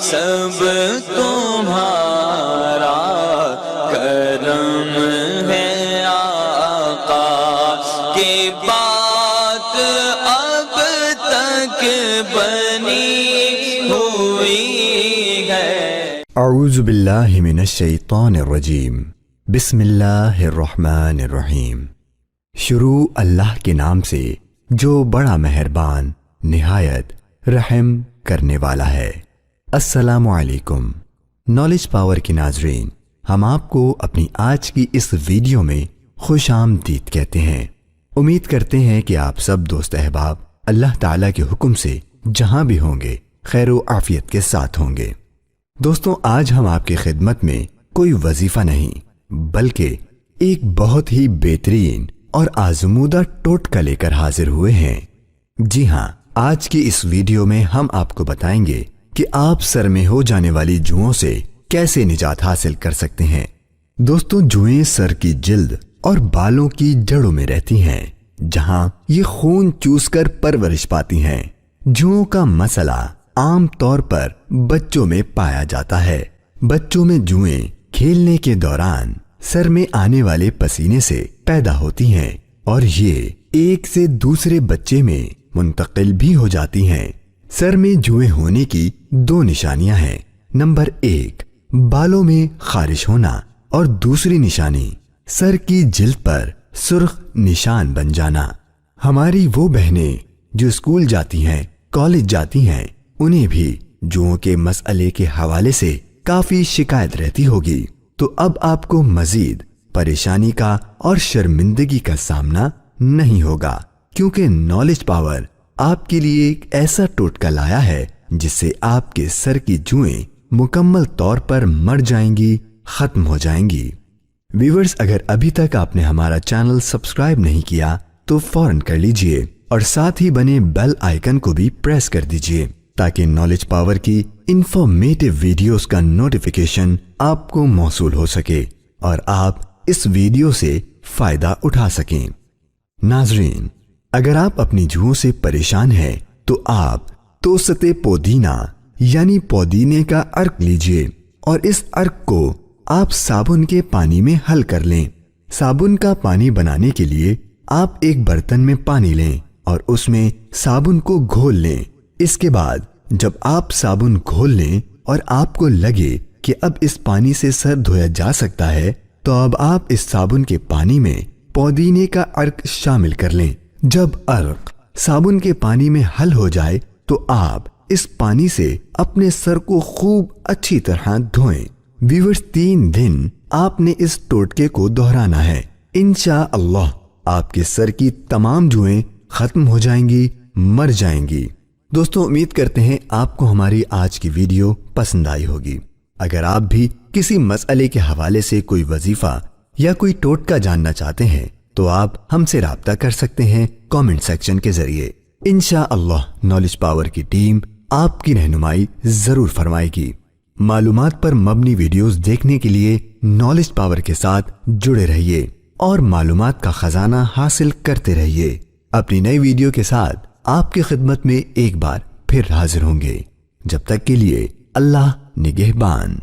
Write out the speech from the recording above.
سب تمہارا کرم ہے آقا کی بات اب تک بنی ہوئی ہے۔ اعوذ باللہ من الشیطان الرجیم، بسم اللہ الرحمن الرحیم۔ شروع اللہ کے نام سے جو بڑا مہربان نہایت رحم کرنے والا ہے۔ السلام علیکم نالج پاور کے ناظرین، ہم آپ کو اپنی آج کی اس ویڈیو میں خوش آمدید کہتے ہیں۔ امید کرتے ہیں کہ آپ سب دوست احباب اللہ تعالیٰ کے حکم سے جہاں بھی ہوں گے خیر و عافیت کے ساتھ ہوں گے۔ دوستوں، آج ہم آپ کی خدمت میں کوئی وظیفہ نہیں بلکہ ایک بہت ہی بہترین اور آزمودہ ٹوٹکا لے کر حاضر ہوئے ہیں۔ جی ہاں، آج کی اس ویڈیو میں ہم آپ کو بتائیں گے کہ آپ سر میں ہو جانے والی جوؤں سے کیسے نجات حاصل کر سکتے ہیں۔ دوستوں، جوئیں سر کی جلد اور بالوں کی جڑوں میں رہتی ہیں، جہاں یہ خون چوس کر پرورش پاتی ہیں۔ جوؤں کا مسئلہ عام طور پر بچوں میں پایا جاتا ہے۔ بچوں میں جوئیں کھیلنے کے دوران سر میں آنے والے پسینے سے پیدا ہوتی ہیں اور یہ ایک سے دوسرے بچے میں منتقل بھی ہو جاتی ہیں۔ سر میں جوئیں ہونے کی دو نشانیاں ہیں۔ نمبر 1، بالوں میں خارش ہونا، اور دوسری نشانی سر کی جلد پر سرخ نشان بن جانا۔ ہماری وہ بہنیں جو اسکول جاتی ہیں، کالج جاتی ہیں، انہیں بھی جوؤں کے مسئلے کے حوالے سے کافی شکایت رہتی ہوگی، تو اب آپ کو مزید پریشانی کا اور شرمندگی کا سامنا نہیں ہوگا، کیونکہ نالج پاور آپ کے لیے ایک ایسا ٹوٹکا لایا ہے جس سے آپ کے سر کی جوئیں مکمل طور پر مر جائیں گی، ختم ہو جائیں گی۔ ویورز، اگر ابھی تک آپ نے ہمارا چینل سبسکرائب نہیں کیا تو فوراً کر لیجئے اور ساتھ ہی بنے بیل آئیکن کو بھی پریس کر دیجئے تاکہ نالج پاور کی انفارمیٹو ویڈیوز کا نوٹیفیکیشن آپ کو موصول ہو سکے اور آپ اس ویڈیو سے فائدہ اٹھا سکیں۔ ناظرین، اگر آپ اپنی جوؤں سے پریشان ہیں تو آپ توسط پودینہ یعنی پودینے کا عرق لیجئے اور اس عرق کو آپ صابن کے پانی میں حل کر لیں۔ صابن کا پانی بنانے کے لیے آپ ایک برتن میں پانی لیں اور اس میں صابن کو گھول لیں۔ اس کے بعد جب آپ صابن گھول لیں اور آپ کو لگے کہ اب اس پانی سے سر دھویا جا سکتا ہے تو اب آپ اس صابن کے پانی میں پودینے کا عرق شامل کر لیں۔ جب عرق صابن کے پانی میں حل ہو جائے تو آپ اس پانی سے اپنے سر کو خوب اچھی طرح دھوئیں۔ ویورز، 3 دن آپ نے اس ٹوٹکے کو دہرانا ہے۔ انشاءاللہ آپ کے سر کی تمام جوئیں ختم ہو جائیں گی، مر جائیں گی۔ دوستوں، امید کرتے ہیں آپ کو ہماری آج کی ویڈیو پسند آئی ہوگی۔ اگر آپ بھی کسی مسئلے کے حوالے سے کوئی وظیفہ یا کوئی ٹوٹکا جاننا چاہتے ہیں تو آپ ہم سے رابطہ کر سکتے ہیں کامنٹ سیکشن کے ذریعے۔ انشاءاللہ نالج پاور کی ٹیم آپ کی رہنمائی ضرور فرمائے گی۔ معلومات پر مبنی ویڈیوز دیکھنے کے لیے نالج پاور کے ساتھ جڑے رہیے اور معلومات کا خزانہ حاصل کرتے رہیے۔ اپنی نئی ویڈیو کے ساتھ آپ کی خدمت میں ایک بار پھر حاضر ہوں گے۔ جب تک کے لیے اللہ نگہبان۔